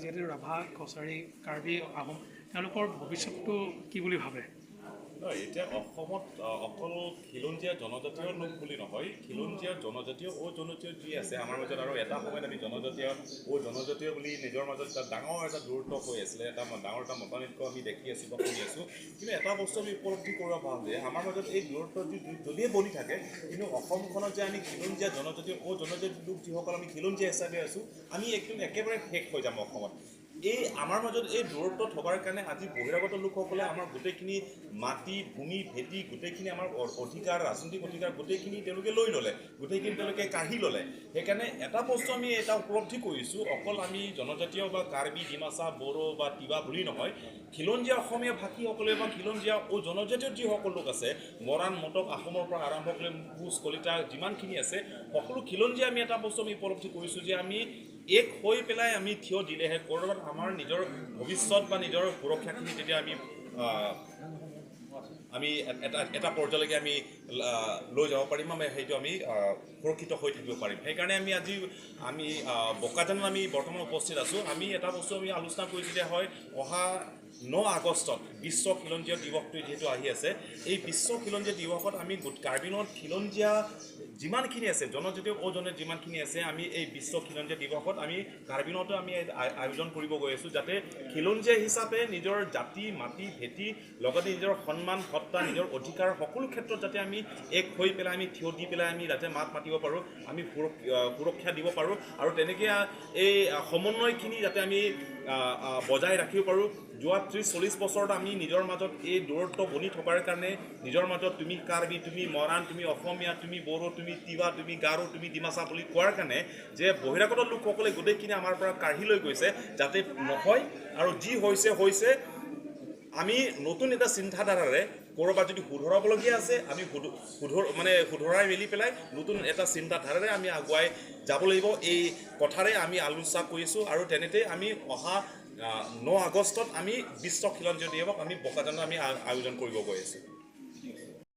যিহেতু ৰাভা, কছাৰী, কাৰ্বি, আহোম তেওঁলোকৰ ভৱিষ্যতটো কি বুলি ভাবে? নহয়, এতিয়া অসমত অকল খিলঞ্জীয়া জনজাতীয় লোক বুলি নহয়, খিলঞ্জীয়া জনজাতীয় জনজাতীয় যি আছে আমাৰ মাজত, আৰু এটা সময়ত আমি জনজাতীয় বুলি নিজৰ মাজত এটা ডাঙৰ এটা দূৰত্ব হৈ আছিলে, এটা ডাঙৰ এটা মতানৈক্য আমি দেখি আছোঁ বা শুনি আছোঁ। কিন্তু এটা বস্তু আমি উপলব্ধি কৰিব পাৰোঁ যে আমাৰ মাজত এই দূৰত্ব যদিয়ে বনি থাকে, কিন্তু অসমখনত যে আমি খিলঞ্জীয়া জনজাতীয় লোক যিসকল আমি খিলঞ্জীয়া হিচাপে আছোঁ, আমি একদম একেবাৰে শেষ হৈ যাম অসমত। এই আমাৰ মাজত এই দূৰত্ব থকাৰ কাৰণে আজি বহিৰাগত লোকসকলে আমাৰ গোটেইখিনি মাটি, ভূমি, ভেটি, গোটেইখিনি আমাৰ অধিকাৰ, ৰাজনৈতিক অধিকাৰ গোটেইখিনি তেওঁলোকে লৈ ল'লে, গোটেইখিনি তেওঁলোকে কাঢ়ি ল'লে। সেইকাৰণে এটা বস্তু আমি এটা উপলব্ধি কৰিছোঁ, অকল আমি জনজাতীয় বা কাৰ্বি, ডিমাচা, বড়ো বা তিৱা বুলি নহয়, খিলঞ্জীয়া অসমীয়া ভাষীসকলে বা খিলঞ্জীয়া জনজাতীয় যিসকল লোক আছে, মৰাণ, মটক, আহোমৰ পৰা আৰম্ভ কৰি কোচ, কলিতা যিমানখিনি আছে, সকলো খিলঞ্জীয়া আমি এটা বস্তু আমি উপলব্ধি কৰিছোঁ যে আমি এক হৈ পেলাই আমি থিয় দিলেহে ক'ৰবাত আমাৰ নিজৰ ভৱিষ্যত বা নিজৰ সুৰক্ষাখিনি তেতিয়া আমি এটা পৰ্যায়লৈকে আমি লৈ যাব পাৰিম, সেইটো আমি সুৰক্ষিত হৈ থাকিব পাৰিম। সেইকাৰণে আমি বোকাজানত আমি বৰ্তমান উপস্থিত আছোঁ। আমি এটা বস্তু আমি আলোচনা কৰিছোঁ যে হয়, অহা 9 আগষ্টত বিশ্ব খিলঞ্জীয়া দিৱসটো যিহেতু আহি আছে, এই বিশ্ব খিলঞ্জীয়া দিৱসত আমি কাৰ্বিনত খিলঞ্জীয়া যিমানখিনি আছে, জনজাতীয় যিমানখিনি আছে, আমি এই বিশ্ব খিলঞ্জীয়া দিৱসত আমি কাৰ্বিনতো আমি আয়োজন কৰিব গৈ আছোঁ, যাতে খিলঞ্জীয়া হিচাপে নিজৰ জাতি, মাটি, ভেটি, লগতে নিজৰ সন্মান, সত্তা, নিজৰ অধিকাৰ সকলো ক্ষেত্ৰত যাতে আমি এক হৈ পেলাই আমি থিয় দি পেলাই আমি যাতে মাত মাতিব পাৰোঁ, আমি সুৰক্ষা দিব পাৰোঁ, আৰু তেনেকৈ এই সমন্বয়খিনি যাতে আমি বজাই ৰাখিব পাৰোঁ। যোৱা 30-40 বছৰত আমি নিজৰ মাজত এই দূৰত্ব বনি থকাৰ কাৰণে নিজৰ মাজত তুমি কাৰ্বি, তুমি মৰাণ, তুমি অসমীয়া, তুমি বড়ো, তুমি তিৱা, তুমি গাৰো, তুমি ডিমাচা বুলি কোৱাৰ কাৰণে যে বহিৰাগত লোকসকলে গোটেইখিনি আমাৰ পৰা কাঢ়ি লৈ গৈছে, যাতে নহয়। আৰু যি হৈছে আমি নতুন এটা চিন্তাধাৰাৰে ক'ৰবাত যদি শুধৰাবলগীয়া আছে, আমি শুধৰাই মেলি পেলাই নতুন এটা চিন্তাধাৰাৰে আমি আগুৱাই যাব লাগিব। এই কথাৰে আমি আলোচনা কৰিছোঁ, আৰু তেনেতে আমি অহা 9 আগষ্টত আমি বিশ্ব খিলঞ্জীয়া দিৱস আমি বোকাজানত আমি আয়োজন কৰিব গৈ আছোঁ।